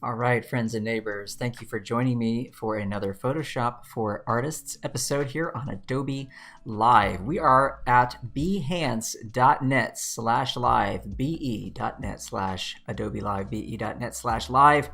All right, friends and neighbors, thank you for joining me for another Photoshop for Artists episode here on Adobe Live. We are at behance.net/live, be.net/Adobe Live, be.net/live.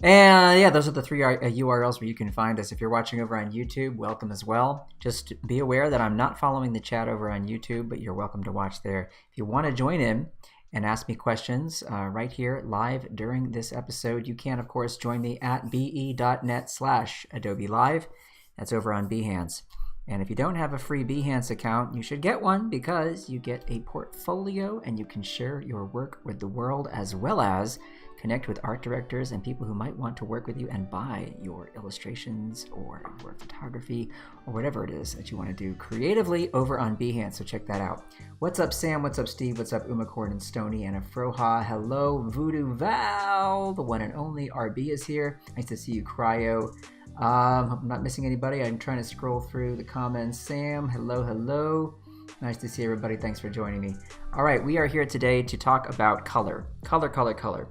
And yeah, those are the three URLs where you can find us. If you're watching over on YouTube, welcome as well. Just be aware that I'm not following the chat over on YouTube, but you're welcome to watch there. If you want to join in and ask me questions right here live during this episode, you can, of course, join me at be.net/Adobe Live. That's over on Behance. And if you don't have a free Behance account, you should get one because you get a portfolio and you can share your work with the world, as well as connect with art directors and people who might want to work with you and buy your illustrations or your photography or whatever it is that you want to do creatively over on Behance. So check that out. What's up, Sam? What's up, Steve? What's up, Umacord and Stony and Afroha? Hello, Voodoo Val. The one and only RB is here. Nice to see you, Cryo. Hope I'm not missing anybody. I'm trying to scroll through the comments. Sam, hello, hello. Nice to see everybody. Thanks for joining me. All right, we are here today to talk about color. Color.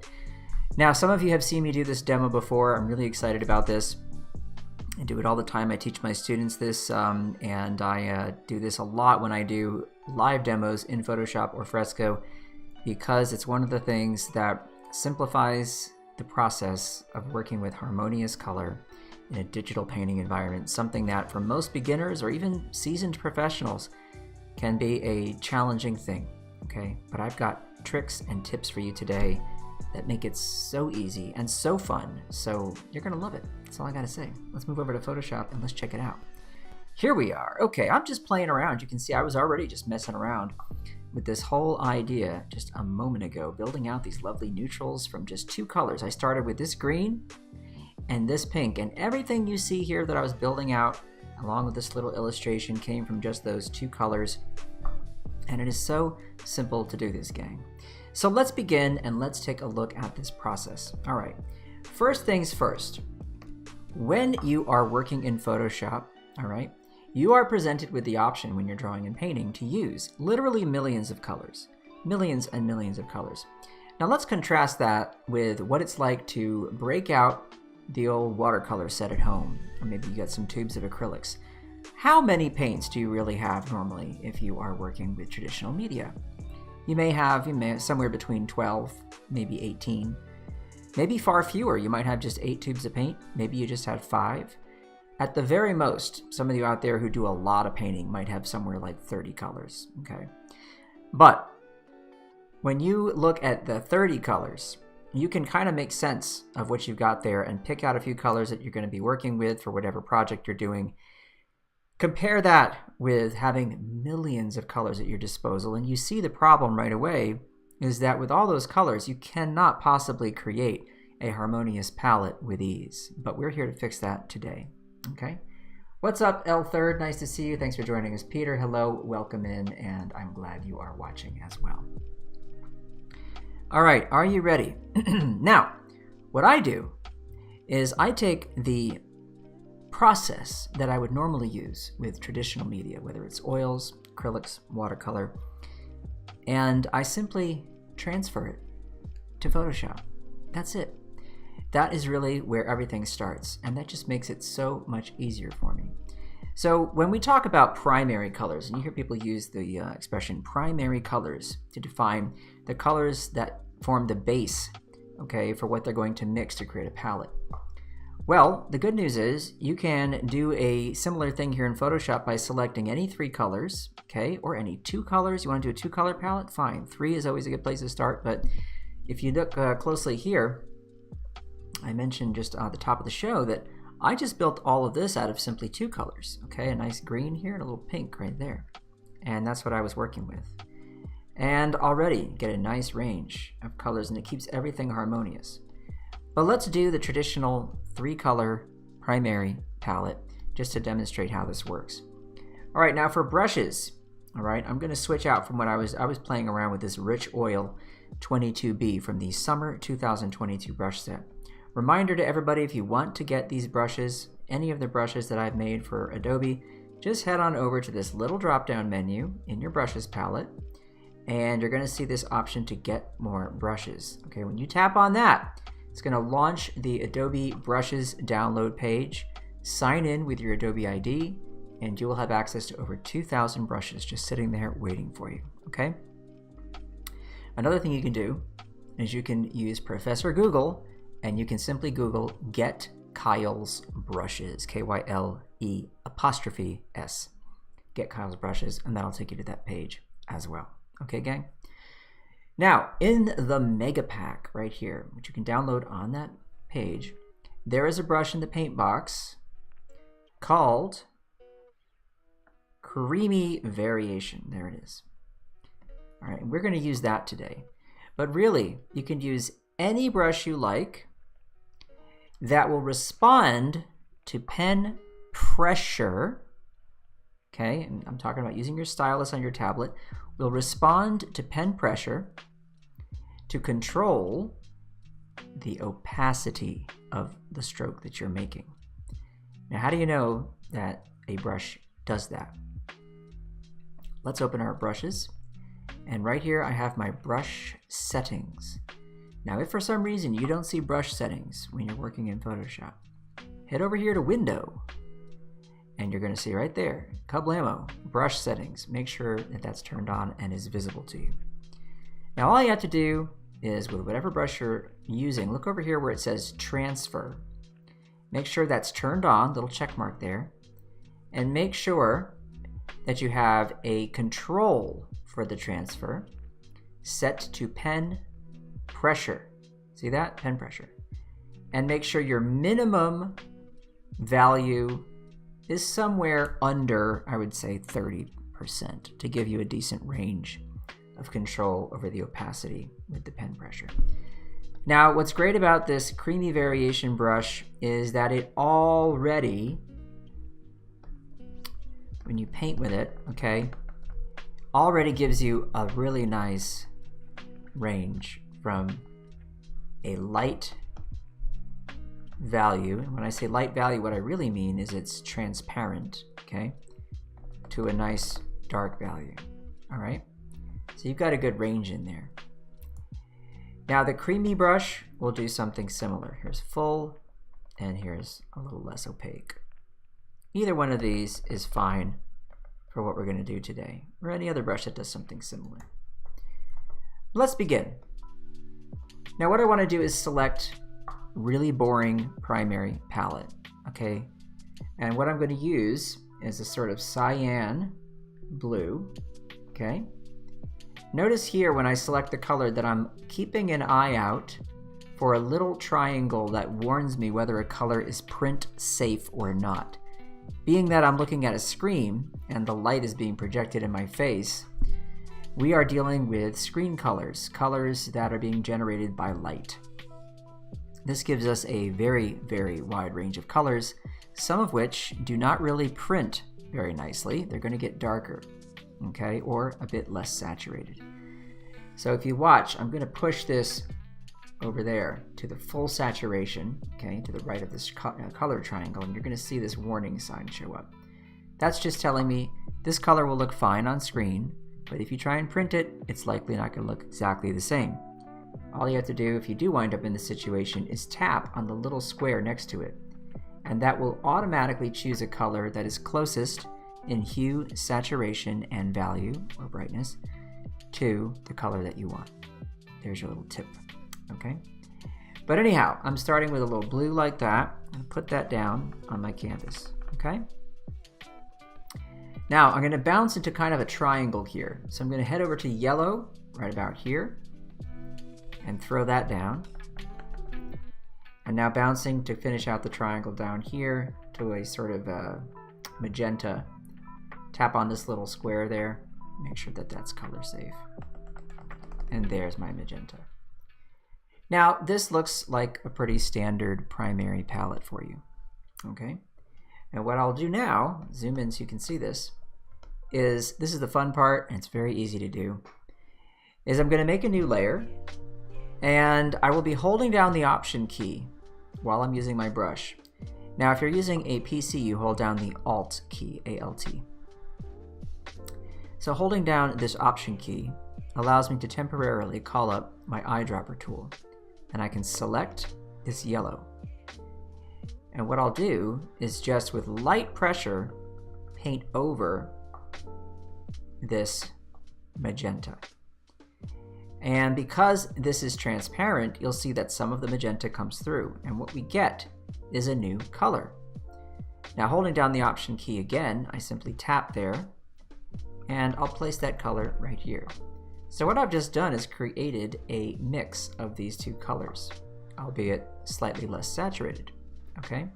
Now, some of you have seen me do this demo before. I'm really excited about this. I do it all the time. I teach my students this, and I do this a lot when I do live demos in Photoshop or Fresco, because it's one of the things that simplifies the process of working with harmonious color in a digital painting environment, something that for most beginners or even seasoned professionals can be a challenging thing, okay? But I've got tricks and tips for you today that make it so easy and so fun, so you're gonna love it. That's all I gotta say. Let's move over to Photoshop and let's check it out. Here we are. Okay, I'm just playing around. You can see I was already just messing around with this whole idea just a moment ago, building out these lovely neutrals from just two colors. I started with this green and this pink, and everything you see here that I was building out along with this little illustration came from just those two colors, and it is so simple to do this, gang. So let's begin and let's take a look at this process. All right, first things first, when you are working in Photoshop, all right, you are presented with the option when you're drawing and painting to use literally millions of colors, millions and millions of colors. Now let's contrast that with what it's like to break out the old watercolor set at home, or maybe you got some tubes of acrylics. How many paints do you really have normally if you are working with traditional media? You may have somewhere between 12, maybe 18, maybe far fewer. You might have just 8 tubes of paint. Maybe you just have 5. At the very most, some of you out there who do a lot of painting might have somewhere like 30 colors, okay? But when you look at the 30 colors, you can kind of make sense of what you've got there and pick out a few colors that you're going to be working with for whatever project you're doing. Compare that with having millions of colors at your disposal, and you see the problem right away is that with all those colors, you cannot possibly create a harmonious palette with ease. But we're here to fix that today, okay? What's up, L3rd? Nice to see you. Thanks for joining us. Peter, hello, welcome in, and I'm glad you are watching as well. All right, are you ready? Now, what I do is I take the process that I would normally use with traditional media, whether it's oils, acrylics, watercolor, and I simply transfer it to Photoshop. That's it. That is really where everything starts, and that just makes it so much easier for me. So when we talk about primary colors, and you hear people use the expression primary colors to define the colors that form the base, okay, for what they're going to mix to create a palette. Well, the good news is you can do a similar thing here in Photoshop by selecting any 3 colors, okay, or any 2 colors. You want to do a 2-color palette? Fine. 3 is always a good place to start, but if you look closely here, I mentioned just at the top of the show that I just built all of this out of simply 2 colors, okay, a nice green here and a little pink right there. And that's what I was working with. And already get a nice range of colors, and it keeps everything harmonious. But let's do the traditional 3-color primary palette just to demonstrate how this works. All right, now for brushes, all right, I'm going to switch out from what I was playing around with this Rich Oil 22B from the Summer 2022 brush set. Reminder to everybody, if you want to get these brushes, any of the brushes that I've made for Adobe, just head on over to this little drop-down menu in your brushes palette, and you're going to see this option to get more brushes. Okay, when you tap on that, It's going to launch the Adobe Brushes download page. Sign in with your Adobe ID, and you will have access to over 2,000 brushes just sitting there waiting for you, okay? Another thing you can do is you can use Professor Google, and you can simply Google Get Kyle's Brushes, K-Y-L-E''S, Get Kyle's Brushes, and that'll take you to that page as well. Okay, gang? Now, in the Mega Pack right here, which you can download on that page, there is a brush in the paint box called Creamy Variation. There it is. All right, we're going to use that today. But really, you can use any brush you like that will respond to pen pressure. Okay, and I'm talking about using your stylus on your tablet, will respond to pen pressure to control the opacity of the stroke that you're making. Now, how do you know that a brush does that? Let's open our brushes. And right here, I have my brush settings. Now, if for some reason you don't see brush settings when you're working in Photoshop, head over here to Window, and you're going to see right there, kablamo, brush settings. Make sure that that's turned on and is visible to you. Now, all you have to do is, with whatever brush you're using, look over here where it says Transfer. Make sure that's turned on, little check mark there, and make sure that you have a control for the transfer set to pen pressure. See that? Pen pressure. And make sure your minimum value is somewhere under, I would say, 30% to give you a decent range of control over the opacity with the pen pressure. Now, what's great about this Creamy Variation brush is that it already, when you paint with it, okay, already gives you a really nice range from a light value. And when I say light value, what I really mean is it's transparent, okay, to a nice dark value. All right, so you've got a good range in there. Now the creamy brush will do something similar. Here's full, and here's a little less opaque. Either one of these is fine for what we're going to do today, or any other brush that does something similar. Let's begin. Now what I want to do is select really boring primary palette, okay? And what I'm going to use is a sort of cyan blue, okay? Notice here when I select the color that I'm keeping an eye out for a little triangle that warns me whether a color is print safe or not. Being that I'm looking at a screen and the light is being projected in my face, we are dealing with screen colors, colors that are being generated by light. This gives us a very, very wide range of colors, some of which do not really print very nicely. They're going to get darker, okay, or a bit less saturated. So if you watch, I'm going to push this over there to the full saturation, okay, to the right of this color triangle, and you're going to see this warning sign show up. That's just telling me this color will look fine on screen, but if you try and print it, it's likely not going to look exactly the same. All you have to do if you do wind up in this situation is tap on the little square next to it, and that will automatically choose a color that is closest in hue, saturation, and value, or brightness, to the color that you want. There's your little tip, okay? But anyhow, I'm starting with a little blue like that, and put that down on my canvas, okay? Now, I'm going to bounce into kind of a triangle here. So I'm going to head over to yellow, right about here, and throw that down. And now bouncing to finish out the triangle down here to a sort of magenta. Tap on this little square there, make sure that that's color safe. And there's my magenta. Now this looks like a pretty standard primary palette for you, okay? And what I'll do now, zoom in so you can see this is the fun part, and it's very easy to do, is I'm going to make a new layer, and I will be holding down the Option key while I'm using my brush. Now if you're using a PC, you hold down the Alt key, A-L-T. So holding down this Option key allows me to temporarily call up my eyedropper tool. and I can select this yellow. And what I'll do is just with light pressure paint over this magenta. And because this is transparent, you'll see that some of the magenta comes through, and what we get is a new color. Now, holding down the Option key again, I simply tap there, and I'll place that color right here. So what I've just done is created a mix of these two colors, albeit slightly less saturated, okay?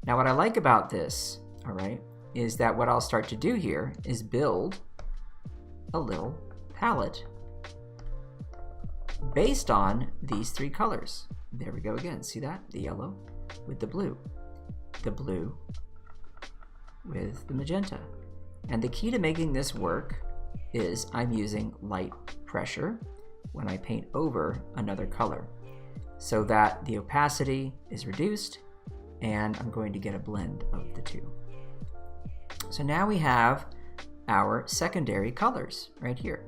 Now, what I like about this, all right, is that what I'll start to do here is build a little palette based on these three colors. There we go again. See that? The yellow with the blue with the magenta. And the key to making this work is I'm using light pressure when I paint over another color so that the opacity is reduced and I'm going to get a blend of the two. So now we have our secondary colors right here.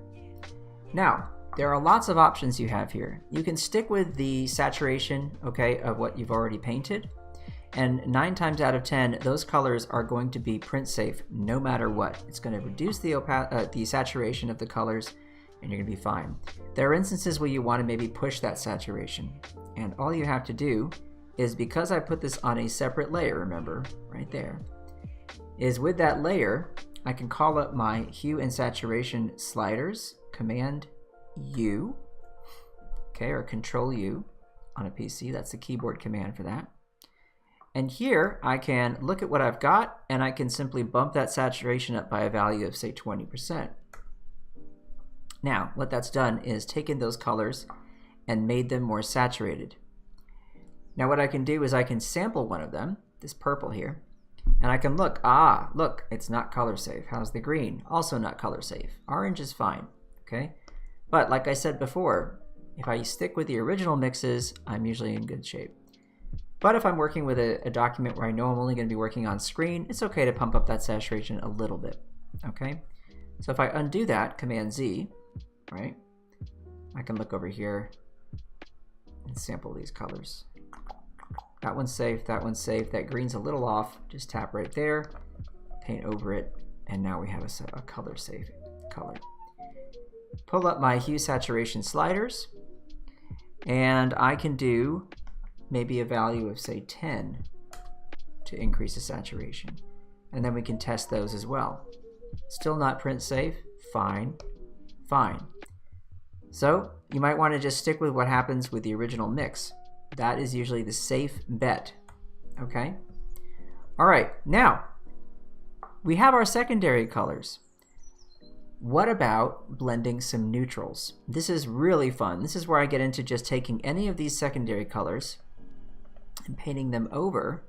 Now, there are lots of options you have here. You can stick with the saturation, okay, of what you've already painted, and 9 times out of 10, those colors are going to be print safe no matter what. It's going to reduce the saturation of the colors, and you're going to be fine. There are instances where you want to maybe push that saturation, and all you have to do is, because I put this on a separate layer, remember, right there, is with that layer, I can call up my hue and saturation sliders, Command U, okay, or Control U on a PC. That's the keyboard command for that. And here I can look at what I've got, and I can simply bump that saturation up by a value of, say, 20%. Now, what that's done is taken those colors and made them more saturated. Now, what I can do is I can sample one of them, this purple here, and I can look, look, it's not color safe. How's the green? Also not color safe. Orange is fine, okay? But like I said before, if I stick with the original mixes, I'm usually in good shape. But if I'm working with a document where I know I'm only going to be working on screen, it's okay to pump up that saturation a little bit, okay? So if I undo that, Command Z, right, I can look over here and sample these colors. That one's safe, that one's safe, that green's a little off, just tap right there, paint over it, and now we have a color safe color. Pull up my hue saturation sliders, and I can do maybe a value of, say, 10 to increase the saturation. And then we can test those as well. Still not print safe? Fine, fine. So you might want to just stick with what happens with the original mix. That is usually the safe bet, okay? All right, now we have our secondary colors. What about blending some neutrals? This is really fun. This is where I get into just taking any of these secondary colors and painting them over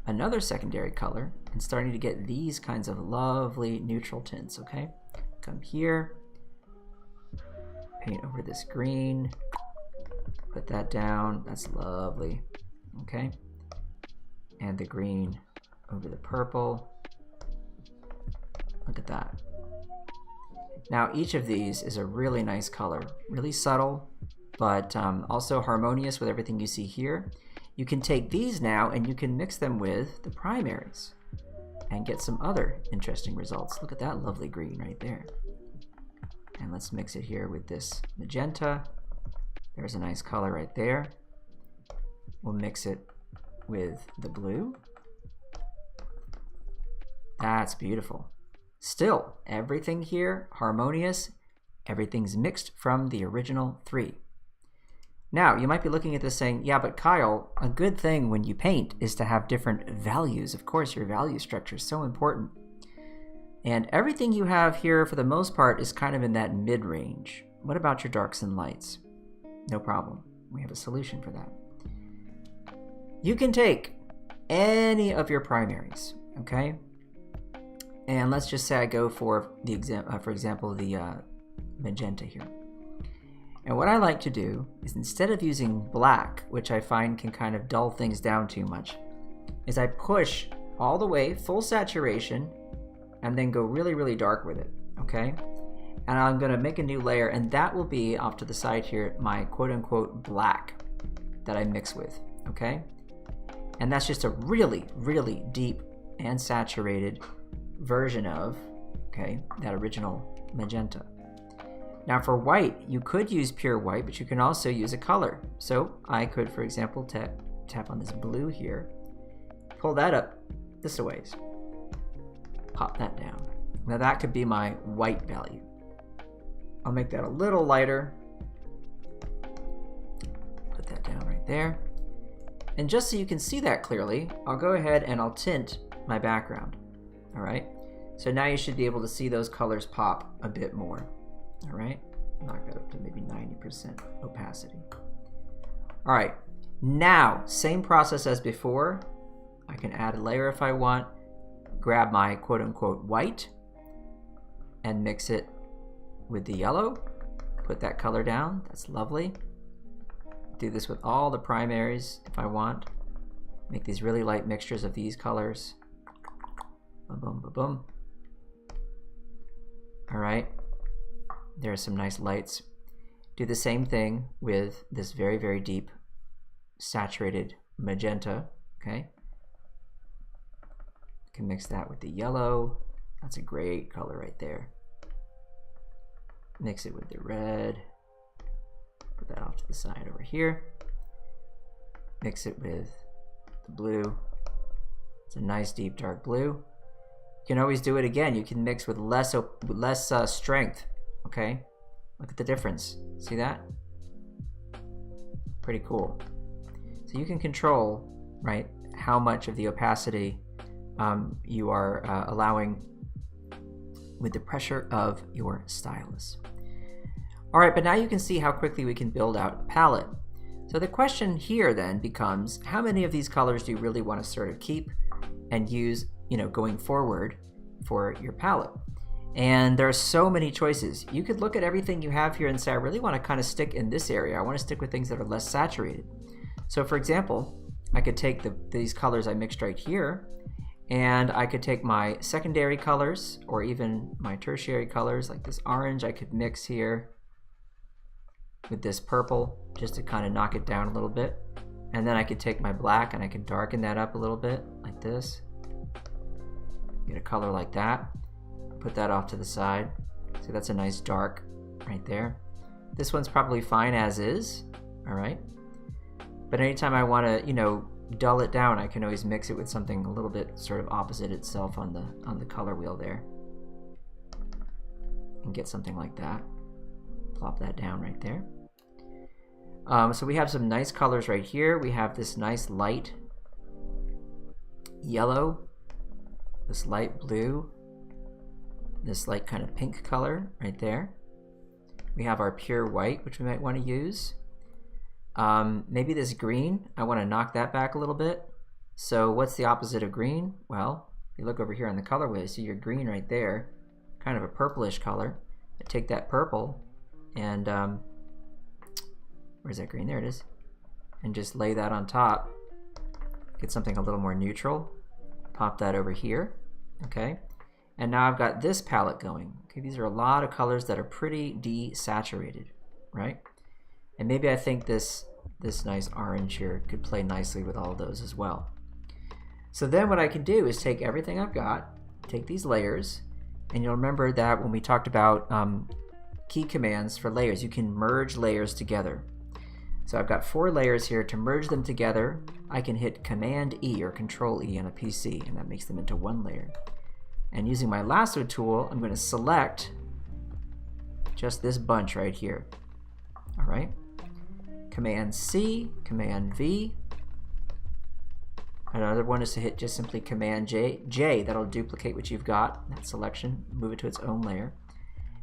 another secondary color and starting to get these kinds of lovely neutral tints, okay? Come here, paint over this green, put that down, that's lovely, okay? And the green over the purple, look at that. Now each of these is a really nice color, really subtle, but also harmonious with everything you see here. You can take these now and you can mix them with the primaries and get some other interesting results. Look at that lovely green right there. And let's mix it here with this magenta. There's a nice color right there. We'll mix it with the blue. That's beautiful. Still, everything here harmonious. Everything's mixed from the original 3. Now, you might be looking at this saying, yeah, but Kyle, a good thing when you paint is to have different values. Of course, your value structure is so important. And everything you have here, for the most part, is kind of in that mid-range. What about your darks and lights? No problem. We have a solution for that. You can take any of your primaries, okay? And let's just say I go for the example, the magenta here. And what I like to do is, instead of using black, which I find can kind of dull things down too much, is I push all the way full saturation and then go really, really dark with it, okay? and I'm going to make a new layer, and that will be off to the side here my quote-unquote black that I mix with, okay? And that's just a really, really deep and saturated version of, okay, that original magenta. Now for white, you could use pure white, but you can also use a color. So I could, for example, tap on this blue here, pull that up this a ways, pop that down. Now that could be my white value. I'll make that a little lighter, put that down right there. And just so you can see that clearly, I'll go ahead and I'll tint my background, all right? So now you should be able to see those colors pop a bit more, all right? Knock that up to maybe 90% opacity. All right, now, same process as before. I can add a layer if I want, grab my quote-unquote white, and mix it with the yellow, put that color down, that's lovely. Do this with all the primaries if I want. Make these really light mixtures of these colors. Boom, boom, boom, boom. All right, there are some nice lights. Do the same thing with this very, very deep saturated magenta, okay? Can mix that with the yellow. That's a great color right there. Mix it with the red. Put that off to the side over here. Mix it with the blue. It's a nice deep dark blue. You can always do it again. You can mix with less strength, okay? Look at the difference. See that? Pretty cool. So you can control, right, how much of the opacity you are allowing with the pressure of your stylus. All right, but now you can see how quickly we can build out a palette. So the question here then becomes, how many of these colors do you really want to sort of keep and use, you know, going forward for your palette? And there are so many choices. You could look at everything you have here and say, I really want to kind of stick in this area. I want to stick with things that are less saturated. So for example, I could take these colors I mixed right here, and I could take my secondary colors or even my tertiary colors, like this orange I could mix here with this purple just to kind of knock it down a little bit. And then I could take my black and I could darken that up a little bit like this. Get a color like that. Put that off to the side. So that's a nice dark right there. This one's probably fine as is, all right? But anytime I want to, you know, dull it down, I can always mix it with something a little bit sort of opposite itself on the color wheel there. And get something like that. Plop that down right there. So we have some nice colors right here. We have this nice light yellow, this light blue, this light kind of pink color right there. We have our pure white, which we might want to use. Maybe this green, I want to knock that back a little bit. So what's the opposite of green? Well, if you look over here on the color wheel, you see your green right there, kind of a purplish color. I take that purple and where's that green? There it is. And just lay that on top. Get something a little more neutral. Pop that over here, okay? And now I've got this palette going. Okay, these are a lot of colors that are pretty desaturated, right? And maybe I think this nice orange here could play nicely with all of those as well. So then what I can do is take everything I've got, take these layers, and you'll remember that when we talked about key commands for layers, you can merge layers together. So I've got 4 layers here. To merge them together, I can hit Command E or Control E on a PC, and that makes them into one layer. And using my lasso tool, I'm going to select just this bunch right here. All right. Command C, Command V. Another one is to hit just simply Command J. That'll duplicate what you've got, that selection, move it to its own layer.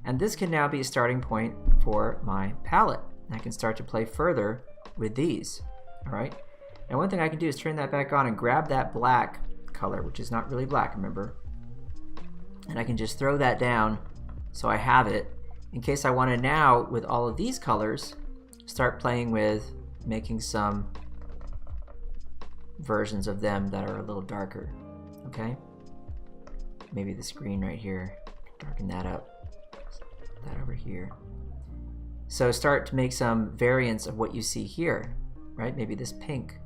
And this can now be a starting point for my palette. I can start to play further with these. All right. Now one thing I can do is turn that back on and grab that black color, which is not really black, remember. And I can just throw that down so I have it in case I want to now, with all of these colors, start playing with making some versions of them that are a little darker, okay? Maybe this green right here, darken that up. put that over here. So start to make some variants of what you see here, right? Maybe this pink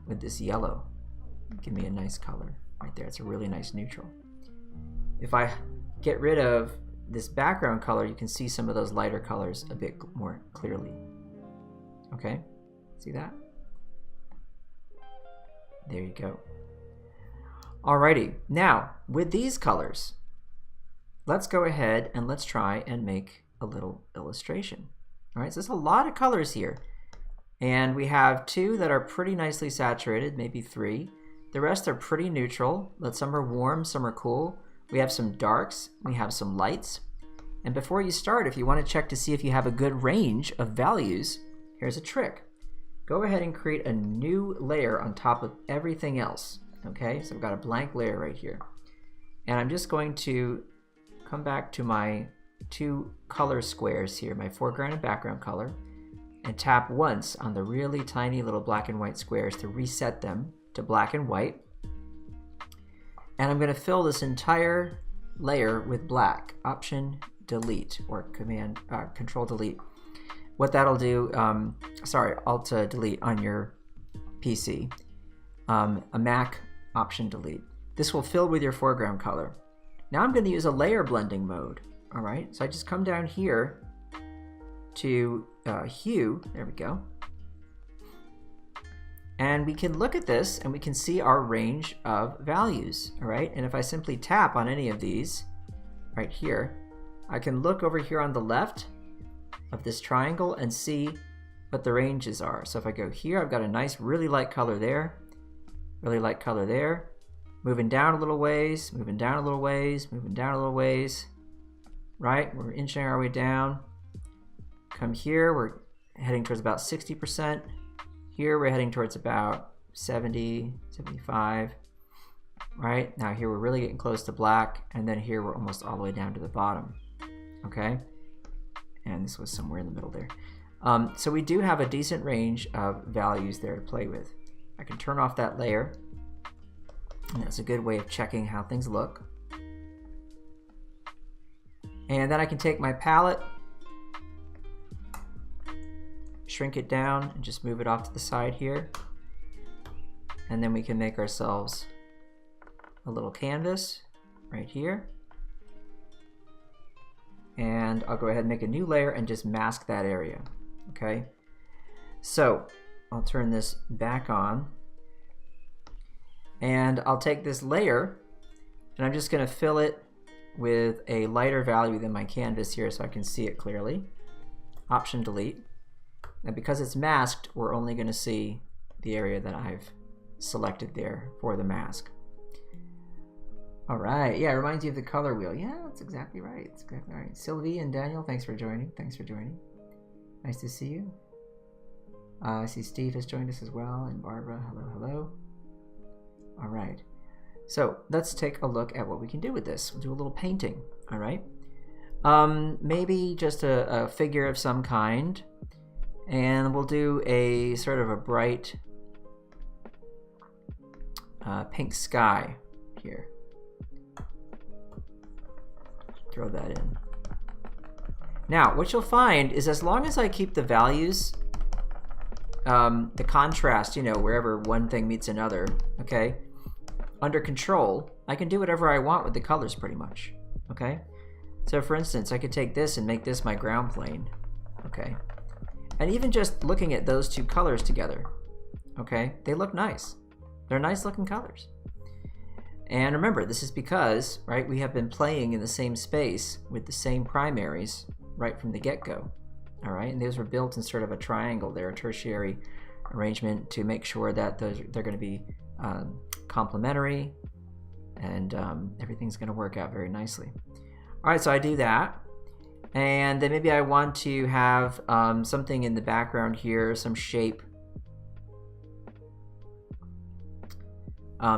with this yellow. Give me a nice color right there. It's a really nice neutral. If I get rid of this background color, you can see some of those lighter colors a bit more clearly. Okay, see that? There you go. Alrighty, now with these colors, let's go ahead and let's try and make a little illustration. All right, so there's a lot of colors here, and we have 2 that are pretty nicely saturated, maybe 3. The rest are pretty neutral, but some are warm, some are cool. We have some darks, we have some lights. And before you start, if you want to check to see if you have a good range of values, here's a trick. Go ahead and create a new layer on top of everything else. Okay, so I've got a blank layer right here. And I'm just going to come back to my 2 color squares here, my foreground and background color, and tap once on the really tiny little black and white squares to reset them to black and white. And I'm going to fill this entire layer with black. Option delete, or command control delete. What that'll do, alt delete on your PC. A Mac, option delete. This will fill with your foreground color. Now I'm going to use a layer blending mode. All right, so I just come down here to hue. There we go. And we can look at this and we can see our range of values. All right, and if I simply tap on any of these right here, I can look over here on the left of this triangle and see what the ranges are. So if I go here, I've got a nice really light color there, really light color there, moving down a little ways, moving down a little ways, moving down a little ways, right? We're inching our way down. Come here, we're heading towards about 60%. Here we're heading towards about 70, 75, right? Now here we're really getting close to black, and then here we're almost all the way down to the bottom, okay? And this was somewhere in the middle there. So we do have a decent range of values there to play with. I can turn off that layer, and that's a good way of checking how things look. And then I can take my palette, shrink it down, and just move it off to the side here. And then we can make ourselves a little canvas right here. And I'll go ahead and make a new layer and just mask that area, okay? So I'll turn this back on, and I'll take this layer and I'm just going to fill it with a lighter value than my canvas here so I can see it clearly. Option delete. And because it's masked, we're only going to see the area that I've selected there for the mask. All right, yeah, it reminds you of the color wheel. Yeah, that's exactly right. That's exactly right. Sylvie and Daniel, thanks for joining. Thanks for joining. Nice to see you. I see Steve has joined us as well, and Barbara, hello, hello. All right, so let's take a look at what we can do with this. We'll do a little painting, all right? Maybe just a figure of some kind, and we'll do a sort of a bright pink sky here. Throw that in. Now, what you'll find is as long as I keep the values, the contrast, you know, wherever one thing meets another, okay, under control, I can do whatever I want with the colors pretty much, okay? So for instance, I could take this and make this my ground plane, okay? And even just looking at those two colors together, okay, they look nice. They're nice looking colors. And remember, this is because, right, we have been playing in the same space with the same primaries right from the get-go, all right? And those were built in sort of a triangle there, a tertiary arrangement to make sure that they're going to be complementary and everything's going to work out very nicely. All right, so I do that. And then maybe I want to have something in the background here, some shape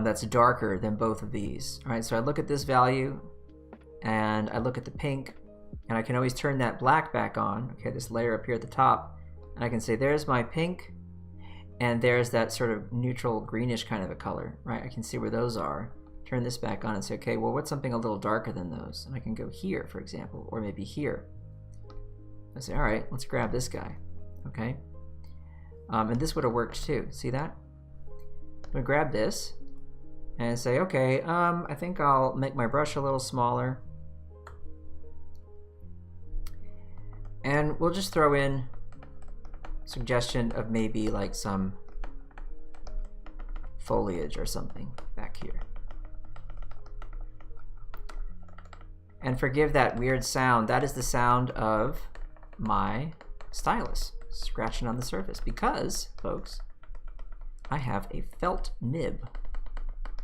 that's darker than both of these. All right, so I look at this value and I look at the pink, and I can always turn that black back on, okay, this layer up here at the top, and I can say there's my pink, and there's that sort of neutral greenish kind of a color, right? I can see where those are. turn this back on and say, okay, well, what's something a little darker than those? And I can go here, for example, or maybe here. I say, all right, let's grab this guy, okay? And this would have worked too. See that? I'm gonna grab this and say, okay, I think I'll make my brush a little smaller. And we'll just throw in suggestion of maybe like some foliage or something back here. And forgive that weird sound. That is the sound of my stylus scratching on the surface because, folks, I have a felt nib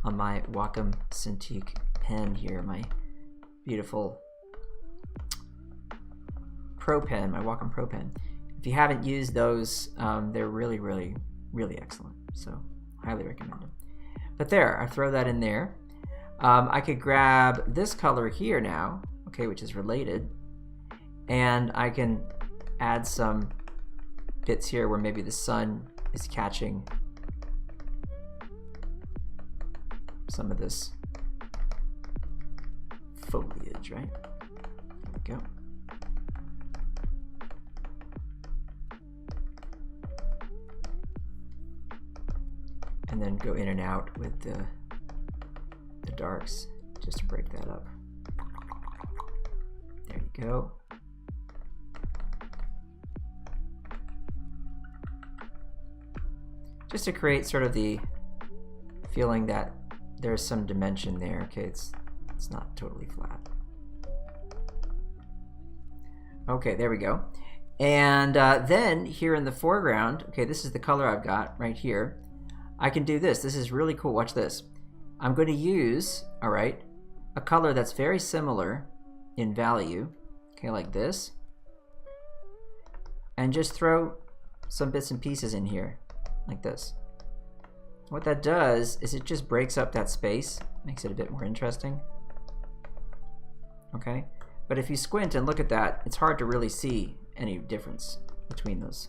on my Wacom Cintiq pen here, my beautiful Pro pen, my Wacom Pro pen. If you haven't used those, they're really, really, really excellent. So highly recommend them. But there, I throw that in there. I could grab this color here now, okay, which is related, and I can add some bits here where maybe the sun is catching some of this foliage, right? There we go. And then go in and out with the darks just to break that up. There you go. Just to create sort of the feeling that there's some dimension there. Okay, it's not totally flat. Okay, there we go. And then here in the foreground, okay, this is the color I've got right here. I can do this. This is really cool. Watch this. I'm going to use, all right, a color that's very similar in value, okay, like this, and just throw some bits and pieces in here, like this. What that does is it just breaks up that space, makes it a bit more interesting, okay? But if you squint and look at that, it's hard to really see any difference between those.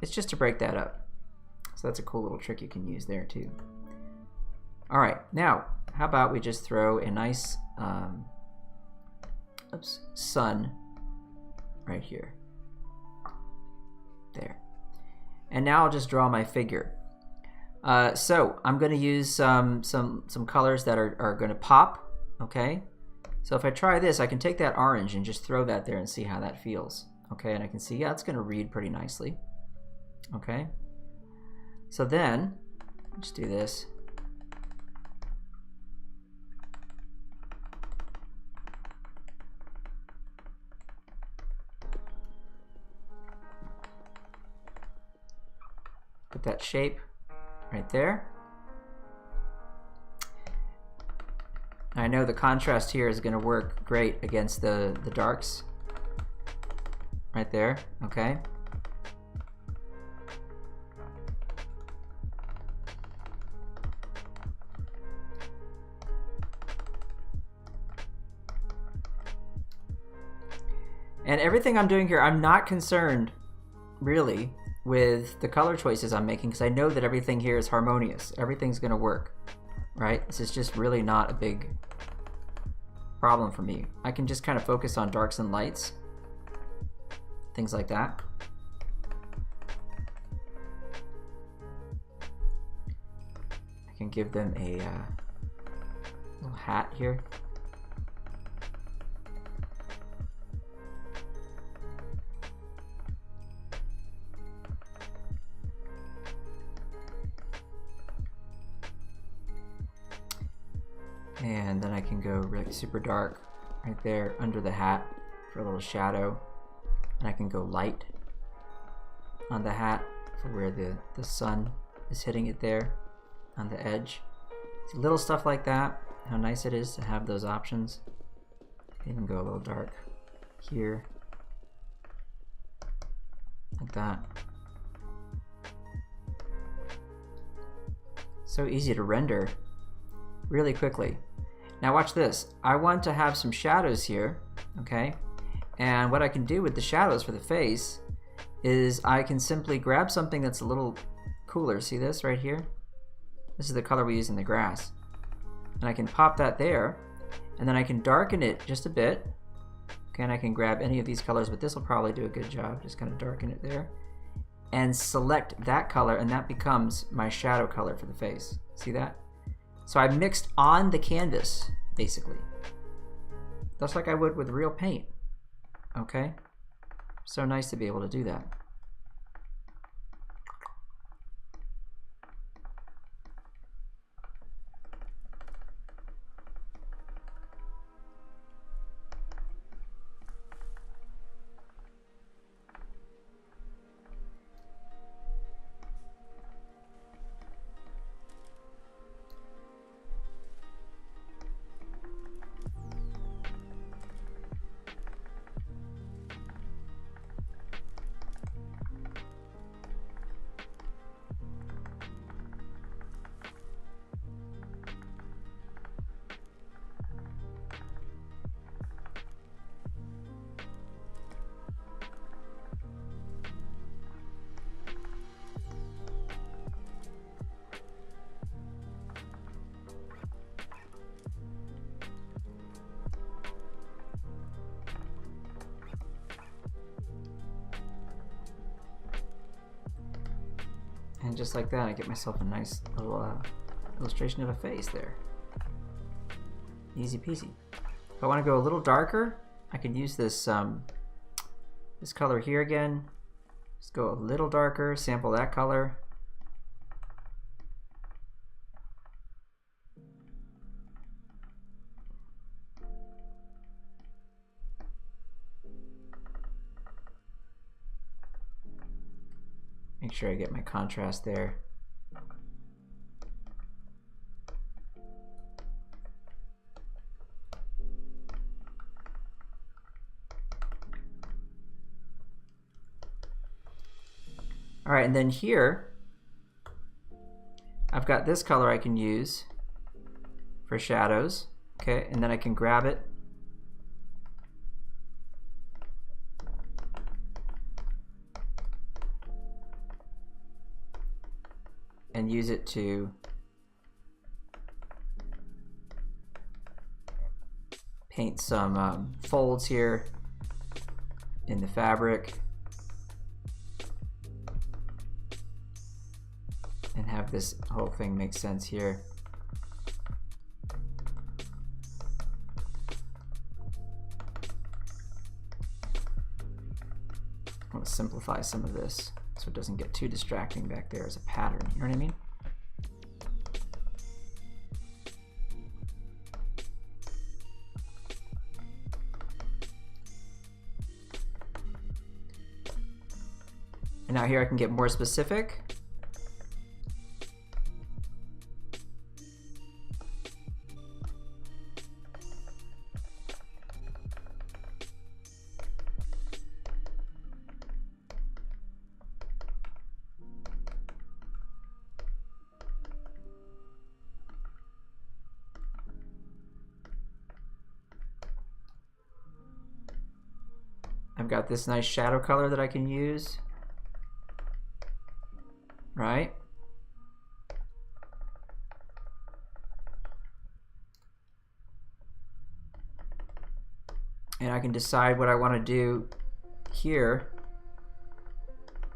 It's just to break that up. So that's a cool little trick you can use there too. All right, now how about we just throw a nice sun right here. There. And now I'll just draw my figure. So I'm going to use some colors that are going to pop. Okay. So if I try this, I can take that orange and just throw that there and see how that feels. Okay, and I can see, yeah, it's going to read pretty nicely. Okay. So then, let's do this. Put that shape right there. I know the contrast here is going to work great against the darks right there, okay? And everything I'm doing here, I'm not concerned really with the color choices I'm making because I know that everything here is harmonious. Everything's going to work, right? This is just really not a big problem for me. I can just kind of focus on darks and lights, things like that. I can give them a little hat here. And then I can go really super dark right there under the hat for a little shadow. And I can go light on the hat for where the sun is hitting it there on the edge. It's little stuff like that. How nice it is to have those options. I can even go a little dark here. Like that. So easy to render really quickly. Now watch this. I want to have some shadows here, okay? And what I can do with the shadows for the face is I can simply grab something that's a little cooler. See this right here? This is the color we use in the grass. And I can pop that there, and then I can darken it just a bit. Okay, and I can grab any of these colors, but this will probably do a good job. Just kind of darken it there. And select that color, and that becomes my shadow color for the face. See that? So I mixed on the canvas, basically. Just like I would with real paint. Okay? So nice to be able to do that. And just like that, I get myself a nice little illustration of a face there. Easy peasy. If I want to go a little darker, I can use this this color here again. Just go a little darker, sample that color. Make sure I get my contrast there. All right, and then here, I've got this color I can use for shadows, okay? And then I can grab it and use it to paint some folds here in the fabric and have this whole thing make sense here. I want to simplify some of this so it doesn't get too distracting back there as a pattern, you know what I mean? And now here I can get more specific. I've got this nice shadow color that I can use, right? And I can decide what I want to do here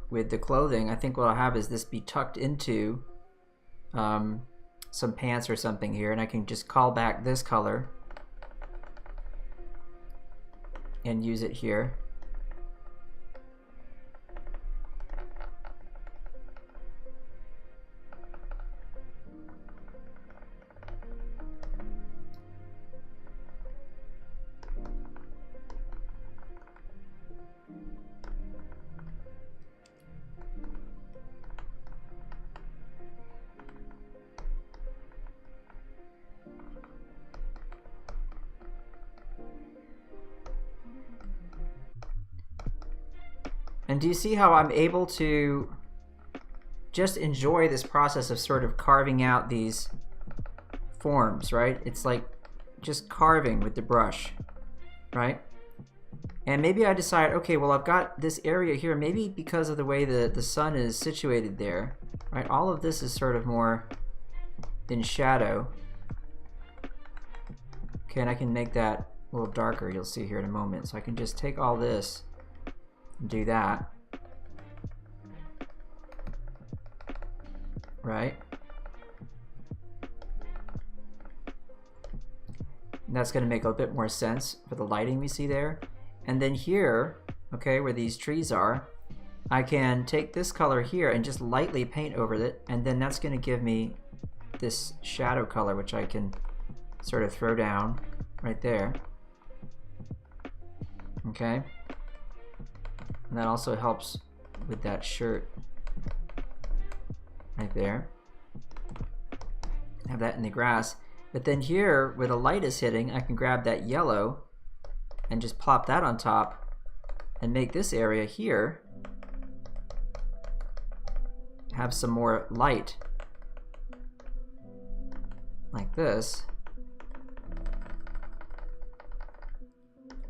with the clothing. I think what I'll have is this be tucked into some pants or something here, and I can just call back this color and use it here. And do you see how I'm able to just enjoy this process of sort of carving out these forms, right? It's like just carving with the brush, right? And maybe I decide, okay, well, I've got this area here, maybe because of the way the sun is situated there, right? All of this is sort of more in shadow. Okay, and I can make that a little darker, you'll see here in a moment. So I can just take all this and do that. Right? And that's going to make a bit more sense for the lighting we see there. And then here, okay, where these trees are, I can take this color here and just lightly paint over it, and then that's going to give me this shadow color, which I can sort of throw down right there. Okay? And that also helps with that shirt right there. Have that in the grass. But then here, where the light is hitting, I can grab that yellow and just plop that on top and make this area here have some more light, like this,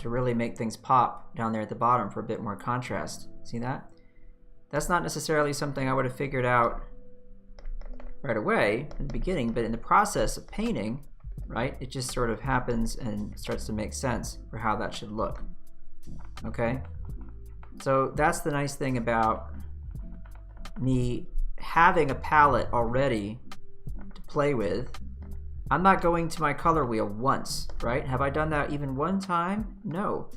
to really make things pop down there at the bottom for a bit more contrast. See that? That's not necessarily something I would have figured out right away in the beginning, but in the process of painting, right, it just sort of happens and starts to make sense for how that should look. Okay? So that's the nice thing about me having a palette already to play with. I'm not going to my color wheel once, right? Have I done that even one time? No,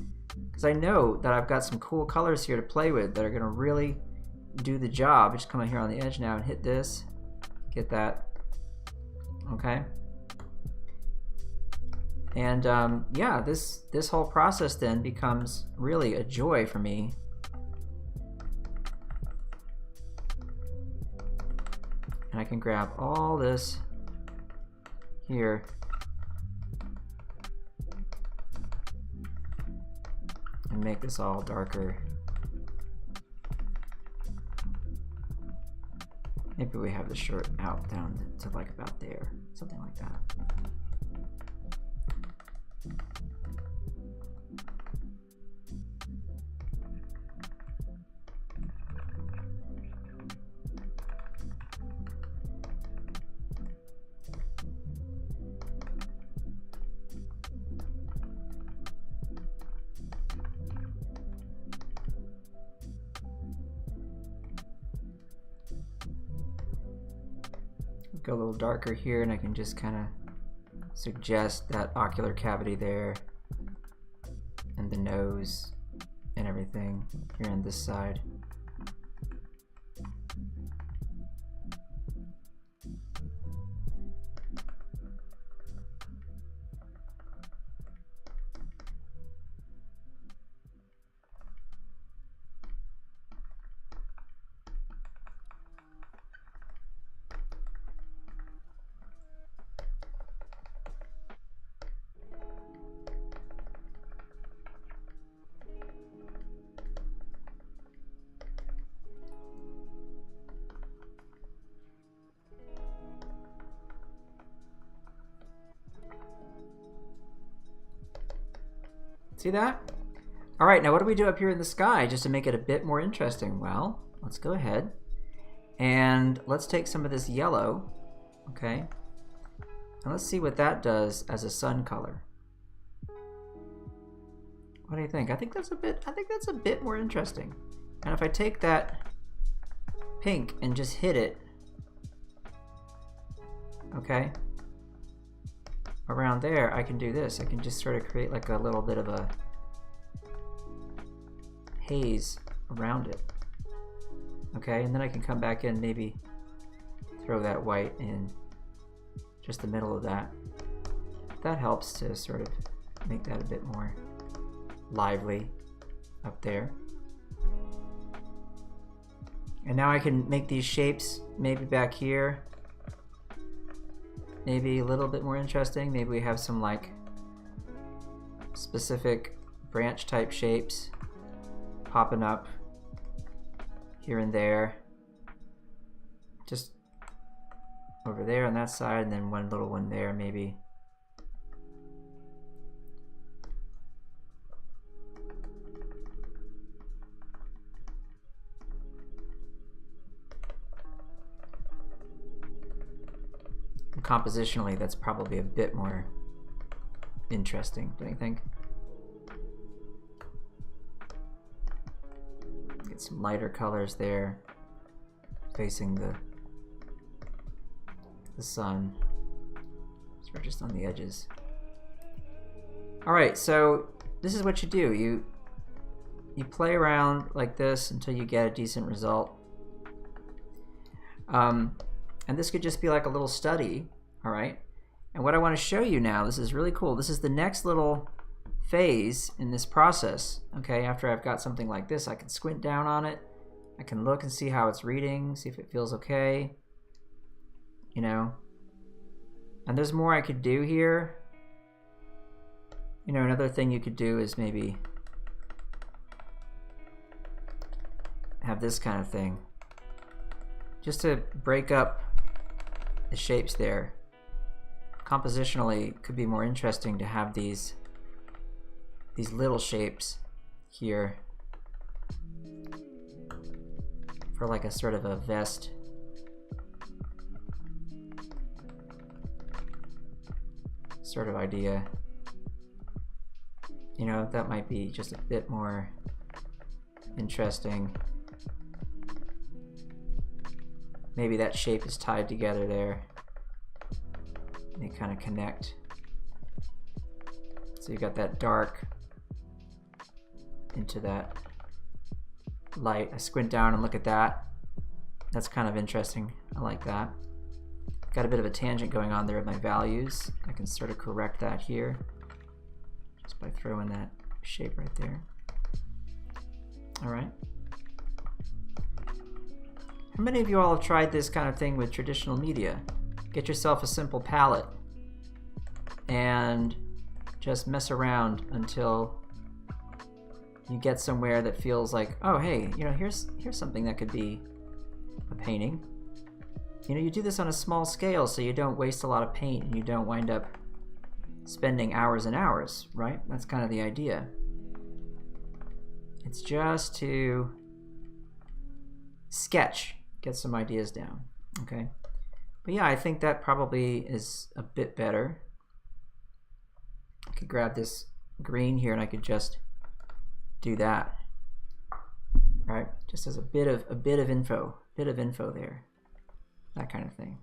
because I know that I've got some cool colors here to play with that are going to really do the job. Just come in here on the edge now and hit this, get that, okay? And yeah, this whole process then becomes really a joy for me. And I can grab all this here and make this all darker. Maybe we have the shirt out down to like about there, something like that. Go a little darker here, and I can just kind of suggest that ocular cavity there and the nose and everything here on this side. See that? All right, now what do we do up here in the sky just to make it a bit more interesting? Well, let's go ahead and let's take some of this yellow, okay? And let's see what that does as a sun color. What do you think? I think that's a bit more interesting. And if I take that pink and just hit it, okay, around there, I can do this. I can just sort of create like a little bit of a haze around it. Okay, and then I can come back in, maybe throw that white in just the middle of that. That helps to sort of make that a bit more lively up there. And now I can make these shapes maybe back here maybe a little bit more interesting. Maybe we have some like specific branch type shapes popping up here and there, just over there on that side, and then one little one there maybe. Compositionally, that's probably a bit more interesting, don't you think? Get some lighter colors there, facing the sun. So we're just on the edges. All right, so this is what you do. You play around like this until you get a decent result. And this could just be like a little study, all right? And what I want to show you now, this is really cool. This is the next little phase in this process, okay? After I've got something like this, I can squint down on it. I can look and see how it's reading, see if it feels okay, you know? And there's more I could do here. You know, another thing you could do is maybe have this kind of thing, just to break up the shapes there. Compositionally, it could be more interesting to have these little shapes here for like a sort of a vest. Sort of idea. You know, that might be just a bit more interesting. Maybe that shape is tied together there. They kind of connect. So you got that dark into that light. I squint down and look at that. That's kind of interesting. I like that. Got a bit of a tangent going on there with my values. I can sort of correct that here just by throwing that shape right there. All right. How many of you all have tried this kind of thing with traditional media? Get yourself a simple palette and just mess around until you get somewhere that feels like, oh hey, you know, here's something that could be a painting. You know, you do this on a small scale so you don't waste a lot of paint and you don't wind up spending hours and hours, right? That's kind of the idea. It's just to sketch, get some ideas down, okay? But yeah, I think that probably is a bit better. I could grab this green here and I could just do that, right? Just as a bit of info there, that kind of thing.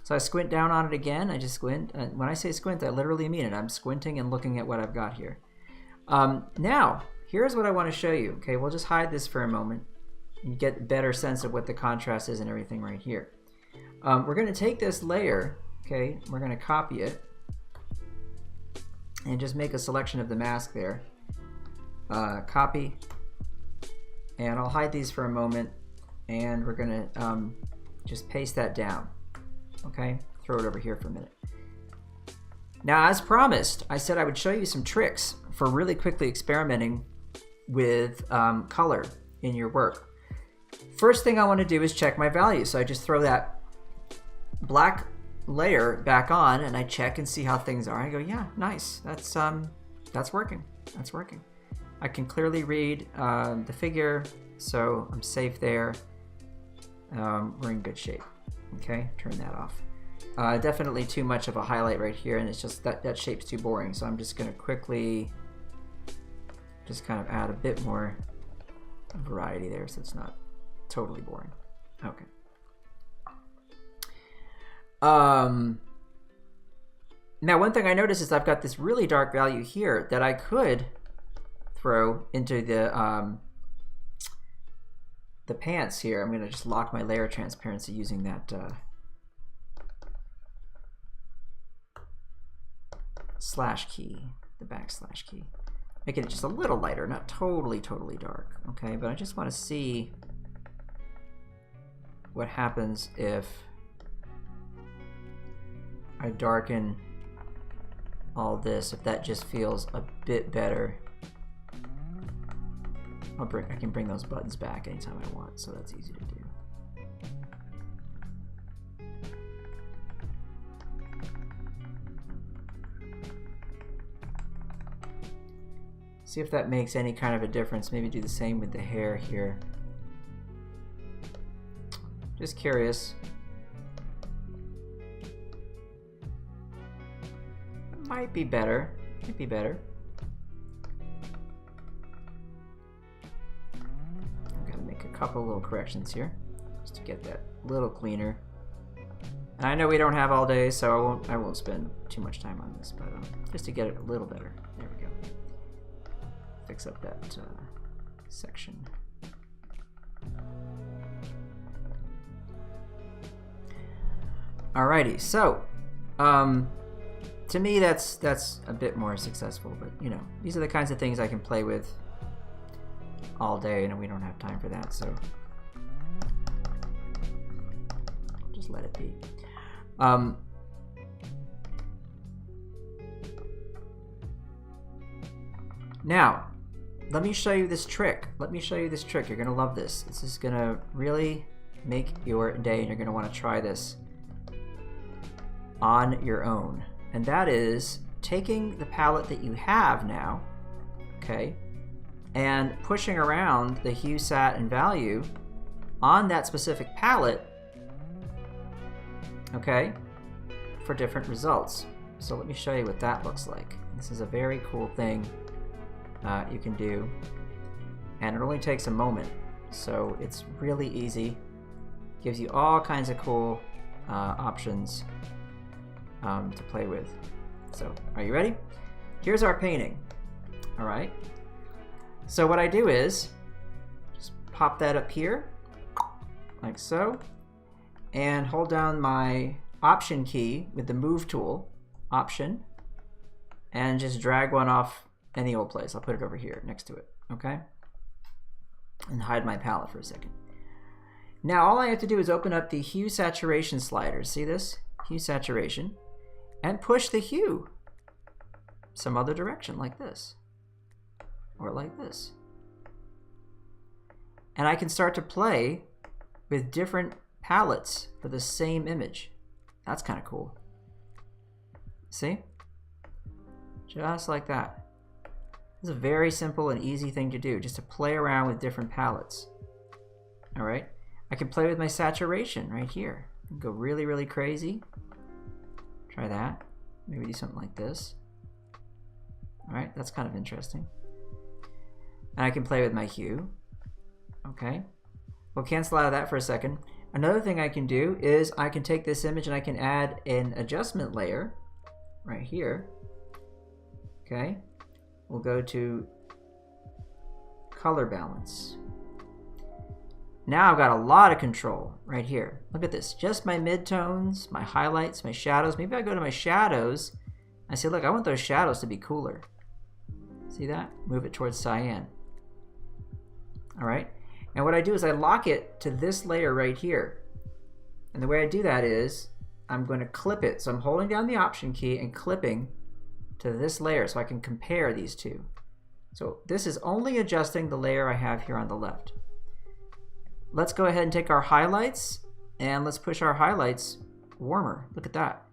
So I squint down on it again. I just squint. When I say squint, I literally mean it. I'm squinting and looking at what I've got here. Now, here's what I want to show you. Okay, we'll just hide this for a moment. You get a better sense of what the contrast is and everything right here. We're going to take this layer, okay, we're going to copy it and just make a selection of the mask there. Copy, and I'll hide these for a moment, and we're going to just paste that down. Okay, throw it over here for a minute. Now, as promised, I said I would show you some tricks for really quickly experimenting with color in your work. First thing I want to do is check my values. So I just throw that black layer back on and I check and see how things are. I go, yeah, nice. That's working. That's working. I can clearly read the figure, so I'm safe there. We're in good shape. Okay, turn that off. Definitely too much of a highlight right here, and it's just that shape's too boring. So I'm just going to quickly just kind of add a bit more variety there, so it's not totally boring. Okay. Now, one thing I noticed is I've got this really dark value here that I could throw into the pants here. I'm going to just lock my layer transparency using that slash key, the backslash key. Making it just a little lighter, not totally dark, okay? But I just want to see what happens if I darken all this, if that just feels a bit better. I can bring those buttons back anytime I want, so that's easy to do. See if that makes any kind of a difference. Maybe do the same with the hair here. Just curious. might be better. Might be better. I'm gonna make a couple little corrections here just to get that a little cleaner. And I know we don't have all day, so I won't spend too much time on this, but just to get it a little better. There we go. Fix up that section. Alrighty, so to me that's a bit more successful, but you know, these are the kinds of things I can play with all day, and we don't have time for that, so just let it be. Now, let me show you this trick. You're gonna love this. This is gonna really make your day, and you're gonna want to try this on your own. And that is taking the palette that you have now, okay, and pushing around the hue, sat, and value on that specific palette, okay, for different results. So let me show you what that looks like. This is a very cool thing you can do, and it only takes a moment, so it's really easy. Gives you all kinds of cool options to play with. So, are you ready? Here's our painting. All right. So what I do is just pop that up here, like so, and hold down my Option key with the Move tool, Option, and just drag one off any old place. I'll put it over here next to it, okay? And hide my palette for a second. Now all I have to do is open up the Hue Saturation slider. See this? Hue Saturation. And push the hue some other direction, like this. Or like this. And I can start to play with different palettes for the same image. That's kind of cool. See? Just like that. This is a very simple and easy thing to do, just to play around with different palettes. Alright? I can play with my saturation right here. Go really, really crazy. Try that. Maybe do something like this. Alright, that's kind of interesting. And I can play with my hue. Okay. We'll cancel out of that for a second. Another thing I can do is I can take this image and I can add an adjustment layer right here. Okay. We'll go to color balance. Now I've got a lot of control right here. Look at this. Just my midtones, my highlights, my shadows. Maybe I go to my shadows. I say, look, I want those shadows to be cooler. See that? Move it towards cyan. All right. And what I do is I lock it to this layer right here. And the way I do that is I'm going to clip it. So I'm holding down the Option key and clipping to this layer so I can compare these two. So this is only adjusting the layer I have here on the left. Let's go ahead and take our highlights and let's push our highlights warmer. Look at that.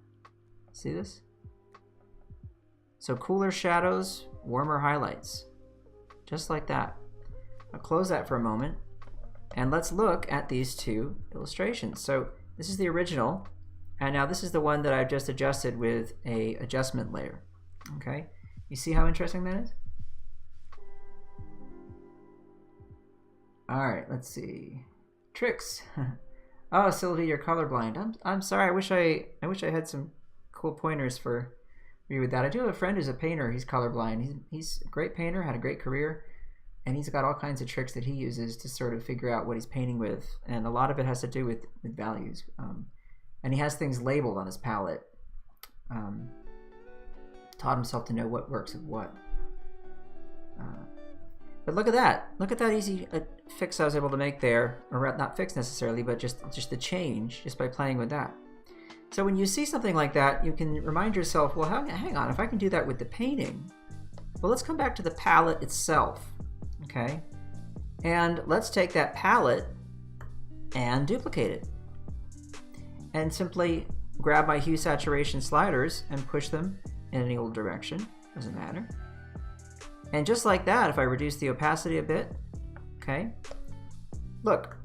See this? So cooler shadows, warmer highlights. Just like that. I'll close that for a moment and let's look at these two illustrations. So this is the original, and now this is the one that I've just adjusted with a adjustment layer. Okay, you see how interesting that is? All right, let's see. Tricks. Oh, Sylvie, you're colorblind. I'm sorry. I wish I had some cool pointers for you with that. I do have a friend who's a painter. He's colorblind. He's a great painter, had a great career, and he's got all kinds of tricks that he uses to sort of figure out what he's painting with, and a lot of it has to do with values. And he has things labeled on his palette. Taught himself to know what works with what. But look at that. Look at that easy fix I was able to make there. Or not fix necessarily, but just the change just by playing with that. So when you see something like that, you can remind yourself, well, hang on, if I can do that with the painting, well, let's come back to the palette itself. Okay? And let's take that palette and duplicate it. And simply grab my hue saturation sliders and push them in any old direction. Doesn't matter. And just like that, if I reduce the opacity a bit, okay, look,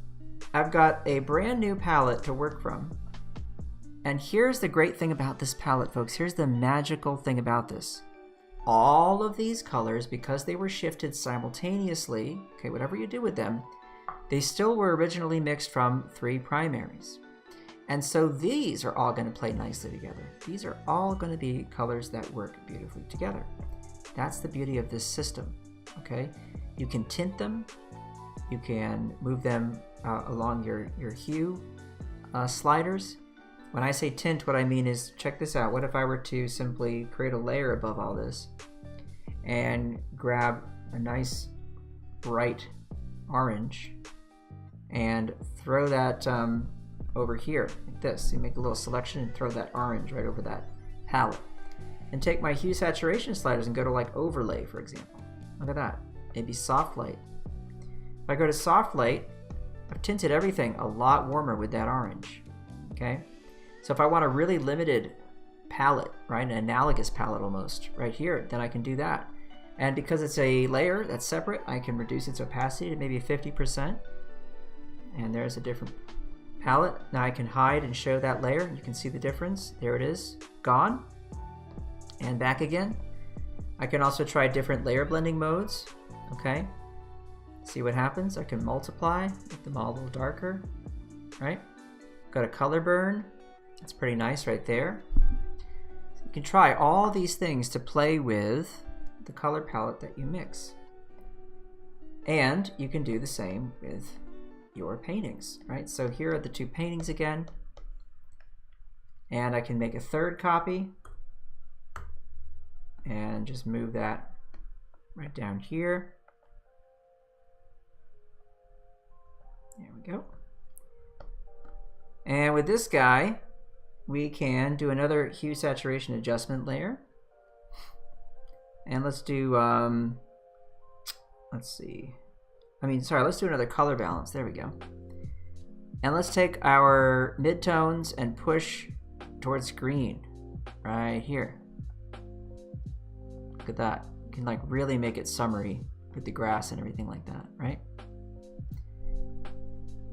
I've got a brand new palette to work from. And here's the great thing about this palette, folks. Here's the magical thing about this. All of these colors, because they were shifted simultaneously, okay, whatever you do with them, they still were originally mixed from 3 primaries. And so these are all going to play nicely together. These are all going to be colors that work beautifully together. That's the beauty of this system, okay? You can tint them. You can move them along your hue sliders. When I say tint, what I mean is, check this out. What if I were to simply create a layer above all this and grab a nice bright orange and throw that over here, like this. You make a little selection and throw that orange right over that palette. And take my hue saturation sliders and go to like overlay, for example. Look at that. Maybe soft light. If I go to soft light, I've tinted everything a lot warmer with that orange, okay? So if I want a really limited palette, right, an analogous palette almost, right here, then I can do that. And because it's a layer that's separate, I can reduce its opacity to maybe 50%. And there's a different palette. Now I can hide and show that layer. You can see the difference. There it is, gone. And back again. I can also try different layer blending modes, okay? See what happens. I can multiply, make them all a little darker, right? Go to color burn. That's pretty nice right there. So you can try all these things to play with the color palette that you mix. And you can do the same with your paintings, right? So here are the 2 paintings again. And I can make a 3rd copy and just move that right down here. There we go. And with this guy, we can do another hue saturation adjustment layer. And let's do, let's see. Let's do another color balance. There we go. And let's take our midtones and push towards green right here. Look at that. You can like really make it summery with the grass and everything like that, right?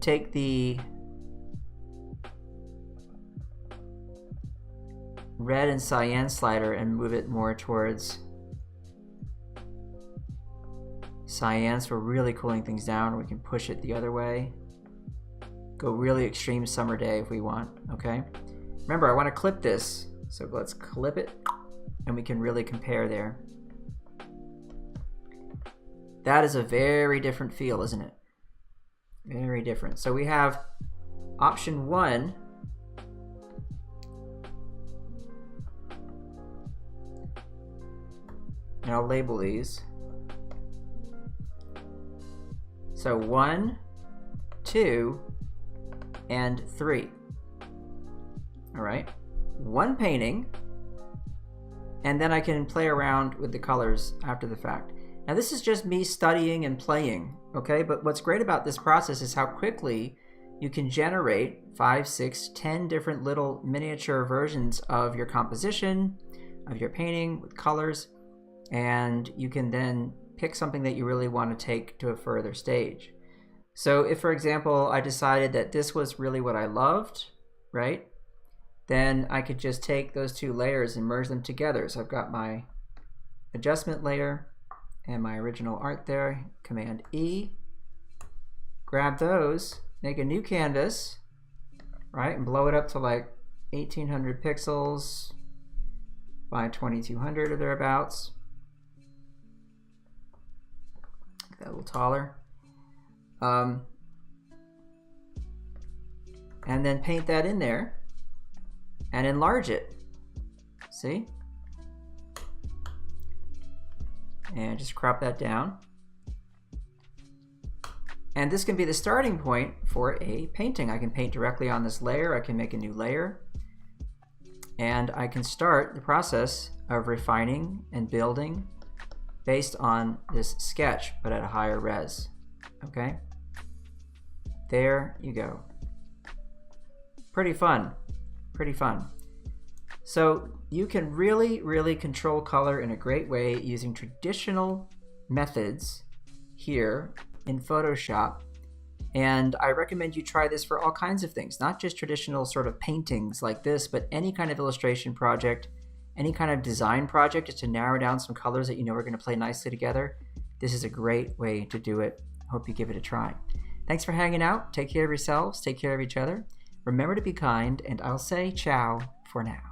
Take the red and cyan slider and move it more towards cyan, so we're really cooling things down. We can push it the other way. Go really extreme summer day if we want, okay? Remember, I want to clip this, so let's clip it, and we can really compare there. That is a very different feel, isn't it? Very different. So we have option 1. And I'll label these. So 1, 2, and 3. All right, 1 painting, and then I can play around with the colors after the fact. Now this is just me studying and playing, okay? But what's great about this process is how quickly you can generate 5, 6, 10 different little miniature versions of your composition, of your painting with colors, and you can then pick something that you really want to take to a further stage. So if, for example, I decided that this was really what I loved, right? Then I could just take those 2 layers and merge them together. So I've got my adjustment layer and my original art there, Command E, grab those, make a new canvas, right, and blow it up to like 1800 pixels by 2200 or thereabouts. Make that a little taller. And then paint that in there and enlarge it. See? And just crop that down. And this can be the starting point for a painting. I can paint directly on this layer. I can make a new layer. And I can start the process of refining and building based on this sketch, but at a higher res. Okay? There you go. Pretty fun. Pretty fun. So you can really, really control color in a great way using traditional methods here in Photoshop. And I recommend you try this for all kinds of things, not just traditional sort of paintings like this, but any kind of illustration project, any kind of design project, just to narrow down some colors that you know are going to play nicely together. This is a great way to do it. Hope you give it a try. Thanks for hanging out. Take care of yourselves. Take care of each other. Remember to be kind, and I'll say ciao for now.